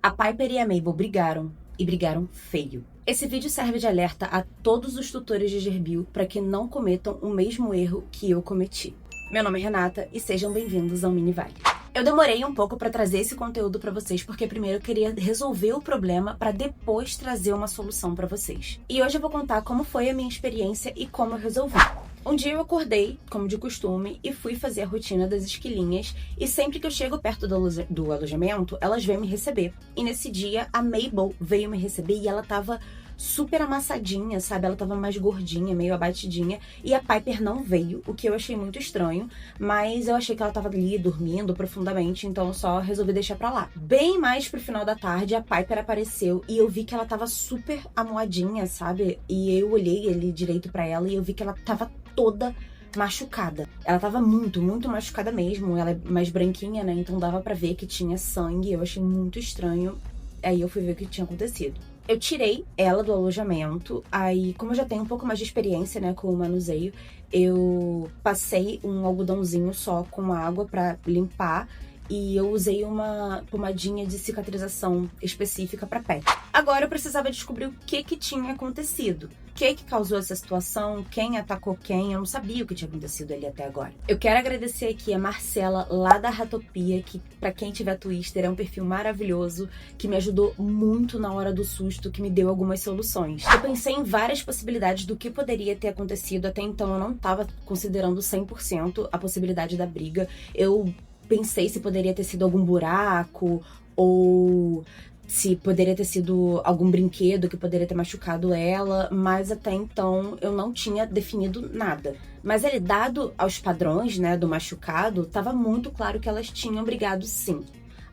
A Piper e a Mabel brigaram, e brigaram feio. Esse vídeo serve de alerta a todos os tutores de Gerbil para que não cometam o mesmo erro que eu cometi. Meu nome é Renata e sejam bem-vindos ao Mini Vale. Eu demorei um pouco para trazer esse conteúdo para vocês porque primeiro eu queria resolver o problema para depois trazer uma solução para vocês. E hoje eu vou contar como foi a minha experiência e como eu resolvi. Um dia eu acordei, como de costume, e fui fazer a rotina das esquilinhas, e sempre que eu chego perto do alojamento, elas vêm me receber. E nesse dia, a Mabel veio me receber e ela tava super amassadinha, sabe? Ela tava mais gordinha, meio abatidinha, e a Piper não veio, o que eu achei muito estranho, mas eu achei que ela tava ali dormindo profundamente, então eu só resolvi deixar pra lá. Bem mais pro final da tarde, a Piper apareceu e eu vi que ela tava super amuadinha, sabe? E eu olhei ali direito pra ela e eu vi que ela tava toda machucada. Ela tava muito machucada mesmo, ela é mais branquinha, né? Então dava pra ver que tinha sangue, eu achei muito estranho. Aí eu fui ver o que tinha acontecido. Eu tirei ela do alojamento, aí como eu já tenho um pouco mais de experiência, né, com o manuseio, eu passei um algodãozinho só com água pra limpar e eu usei uma pomadinha de cicatrização específica pra pet. Agora eu precisava descobrir o que tinha acontecido. O que causou essa situação, quem atacou quem, eu não sabia o que tinha acontecido ali até agora. Eu quero agradecer aqui a Marcela, lá da Ratopia, que pra quem tiver Twitter é um perfil maravilhoso, que me ajudou muito na hora do susto, que me deu algumas soluções. Eu pensei em várias possibilidades do que poderia ter acontecido, até então eu não tava considerando 100% a possibilidade da briga. Eu pensei se poderia ter sido algum buraco ou se poderia ter sido algum brinquedo que poderia ter machucado ela, mas até então eu não tinha definido nada. Mas ele, dado aos padrões, né, do machucado, tava muito claro que elas tinham brigado sim.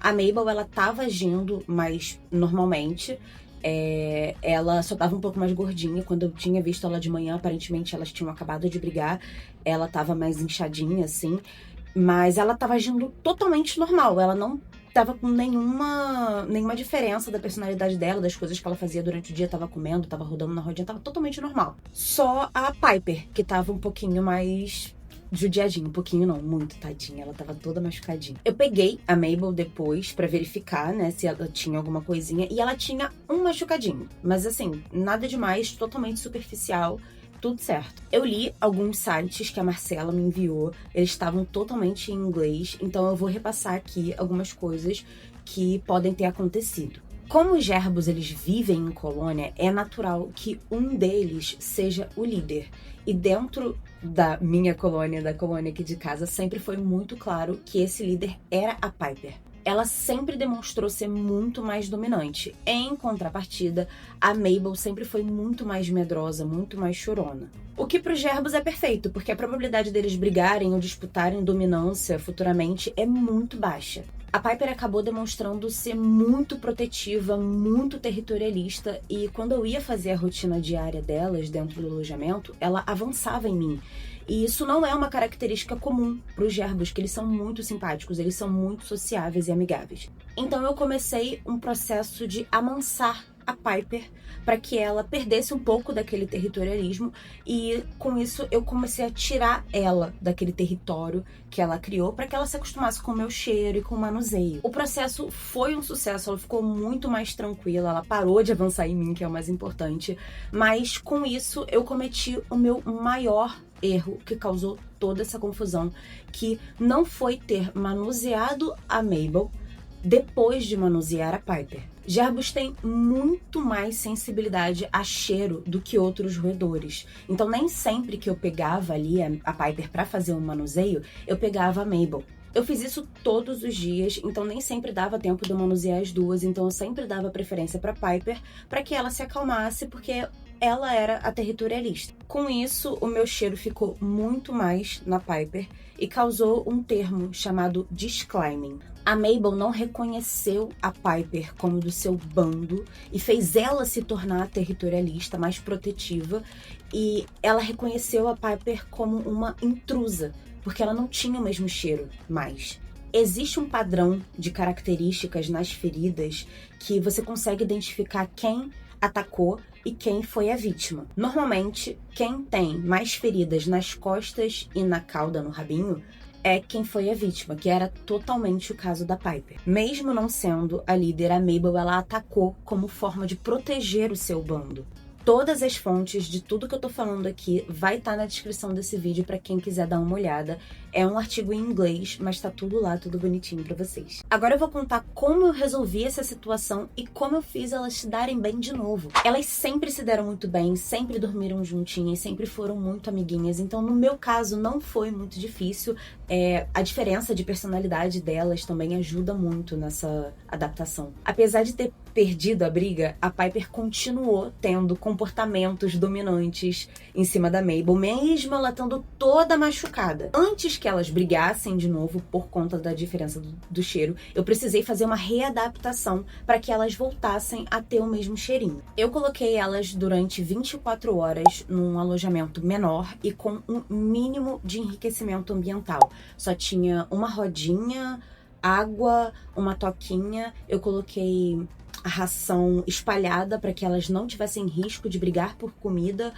A Mabel, ela tava agindo mais normalmente, ela só tava um pouco mais gordinha. Quando eu tinha visto ela de manhã, aparentemente elas tinham acabado de brigar, ela tava mais inchadinha assim, mas ela tava agindo totalmente normal, ela não tava com nenhuma diferença da personalidade dela, das coisas que ela fazia durante o dia, tava comendo, tava rodando na rodinha, tava totalmente normal. Só a Piper, que tava um pouquinho mais judiadinha, um pouquinho não, muito tadinha, ela tava toda machucadinha. Eu peguei a Mabel depois pra verificar, né, se ela tinha alguma coisinha, e ela tinha um machucadinho, mas assim, nada demais, totalmente superficial, tudo certo. Eu li alguns sites que a Marcela me enviou, eles estavam totalmente em inglês, então eu vou repassar aqui algumas coisas que podem ter acontecido. Como os gerbos eles vivem em colônia, é natural que um deles seja o líder. E dentro da minha colônia, da colônia aqui de casa, sempre foi muito claro que esse líder era a Piper. Ela sempre demonstrou ser muito mais dominante. Em contrapartida, a Mabel sempre foi muito mais medrosa, muito mais chorona. O que para os gerbos é perfeito, porque a probabilidade deles brigarem ou disputarem dominância futuramente é muito baixa. A Piper acabou demonstrando ser muito protetiva, muito territorialista, e quando eu ia fazer a rotina diária delas dentro do alojamento, ela avançava em mim. E isso não é uma característica comum para os gerbos, que eles são muito simpáticos, eles são muito sociáveis e amigáveis. Então eu comecei um processo de amansar a Piper para que ela perdesse um pouco daquele territorialismo, e com isso eu comecei a tirar ela daquele território que ela criou para que ela se acostumasse com o meu cheiro e com o manuseio. O processo foi um sucesso, ela ficou muito mais tranquila, ela parou de avançar em mim, que é o mais importante, mas com isso eu cometi o meu maior erro que causou toda essa confusão, que não foi ter manuseado a Mabel depois de manusear a Piper. Gerbos têm muito mais sensibilidade a cheiro do que outros roedores. Então nem sempre que eu pegava ali a Piper para fazer um manuseio, eu pegava a Mabel. Eu fiz isso todos os dias, então nem sempre dava tempo de eu manusear as duas, então eu sempre dava preferência para Piper para que ela se acalmasse, porque ela era a territorialista. Com isso, o meu cheiro ficou muito mais na Piper e causou um termo chamado disclaiming. A Mabel não reconheceu a Piper como do seu bando e fez ela se tornar territorialista, mais protetiva, e ela reconheceu a Piper como uma intrusa, porque ela não tinha o mesmo cheiro mais. Existe um padrão de características nas feridas que você consegue identificar quem atacou e quem foi a vítima. Normalmente, quem tem mais feridas nas costas e na cauda, no rabinho, é quem foi a vítima, que era totalmente o caso da Piper. Mesmo não sendo a líder, a Mabel, ela atacou como forma de proteger o seu bando. Todas as fontes de tudo que eu tô falando aqui vai estar na descrição desse vídeo pra quem quiser dar uma olhada. É um artigo em inglês, mas tá tudo lá, tudo bonitinho pra vocês. Agora eu vou contar como eu resolvi essa situação e como eu fiz elas se darem bem de novo. Elas sempre se deram muito bem, sempre dormiram juntinhas, sempre foram muito amiguinhas. Então, no meu caso, não foi muito difícil. A diferença de personalidade delas também ajuda muito nessa adaptação. Apesar de ter perdido a briga, a Piper continuou tendo comportamentos dominantes em cima da Mabel, mesmo ela estando toda machucada. Antes que elas brigassem de novo por conta da diferença do cheiro, eu precisei fazer uma readaptação para que elas voltassem a ter o mesmo cheirinho. Eu coloquei elas durante 24 horas num alojamento menor e com um mínimo de enriquecimento ambiental. Só tinha uma rodinha, água, uma toquinha. Eu coloquei a ração espalhada para que elas não tivessem risco de brigar por comida.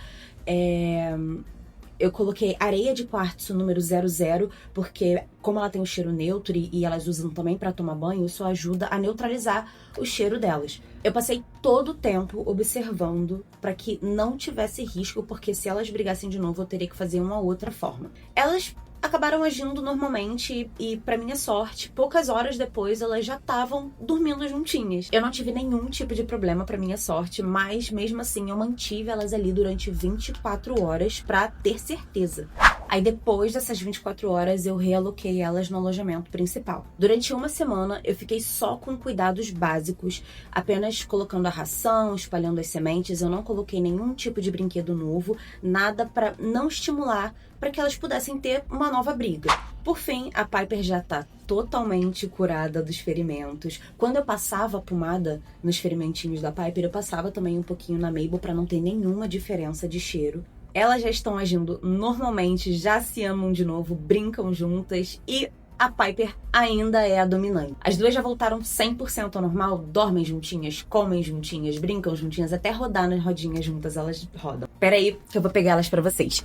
Eu coloquei areia de quartzo número 00, porque como ela tem um cheiro neutro e elas usam também para tomar banho, isso ajuda a neutralizar o cheiro delas. Eu passei todo o tempo observando para que não tivesse risco, porque se elas brigassem de novo eu teria que fazer uma outra forma. Elas acabaram agindo normalmente e, pra minha sorte, poucas horas depois elas já estavam dormindo juntinhas. Eu não tive nenhum tipo de problema, pra minha sorte, mas mesmo assim eu mantive elas ali durante 24 horas pra ter certeza. Aí depois dessas 24 horas eu realoquei elas no alojamento principal. Durante uma semana eu fiquei só com cuidados básicos, apenas colocando a ração, espalhando as sementes. Eu não coloquei nenhum tipo de brinquedo novo, nada pra não estimular para que elas pudessem ter uma nova briga. Por fim, a Piper já tá totalmente curada dos ferimentos. Quando eu passava a pomada nos ferimentinhos da Piper, eu passava também um pouquinho na Mabel para não ter nenhuma diferença de cheiro. Elas já estão agindo normalmente, já se amam de novo, brincam juntas e a Piper ainda é a dominante. As duas já voltaram 100% ao normal, dormem juntinhas, comem juntinhas, brincam juntinhas, até rodar nas rodinhas juntas elas rodam. Pera aí que eu vou pegar elas pra vocês.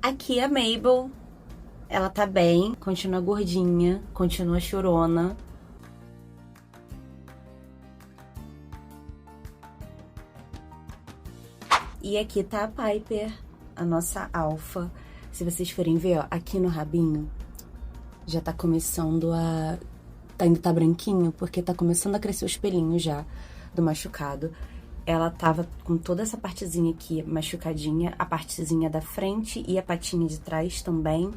Aqui a Mabel, ela tá bem, continua gordinha, continua chorona. E aqui tá a Piper, a nossa alfa. Se vocês forem ver, ó, aqui no rabinho já tá começando a... ainda tá branquinho, porque tá começando a crescer os pelinhos já do machucado. Ela tava com toda essa partezinha aqui machucadinha, a partezinha da frente e a patinha de trás também.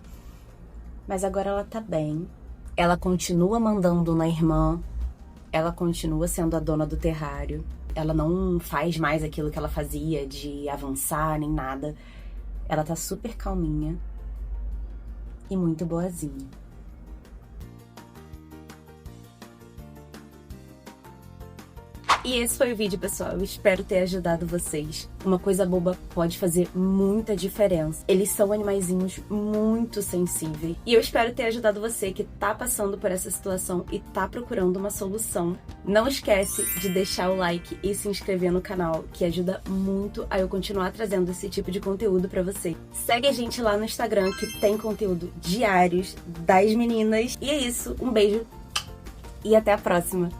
Mas agora ela tá bem. Ela continua mandando na irmã, ela continua sendo a dona do terrário. Ela não faz mais aquilo que ela fazia de avançar nem nada. Ela tá super calminha e muito boazinha. E esse foi o vídeo, pessoal. Eu espero ter ajudado vocês. Uma coisa boba pode fazer muita diferença. Eles são animaizinhos muito sensíveis. E eu espero ter ajudado você que tá passando por essa situação e tá procurando uma solução. Não esquece de deixar o like e se inscrever no canal, que ajuda muito a eu continuar trazendo esse tipo de conteúdo pra você. Segue a gente lá no Instagram, que tem conteúdo diários das meninas. E é isso. Um beijo e até a próxima.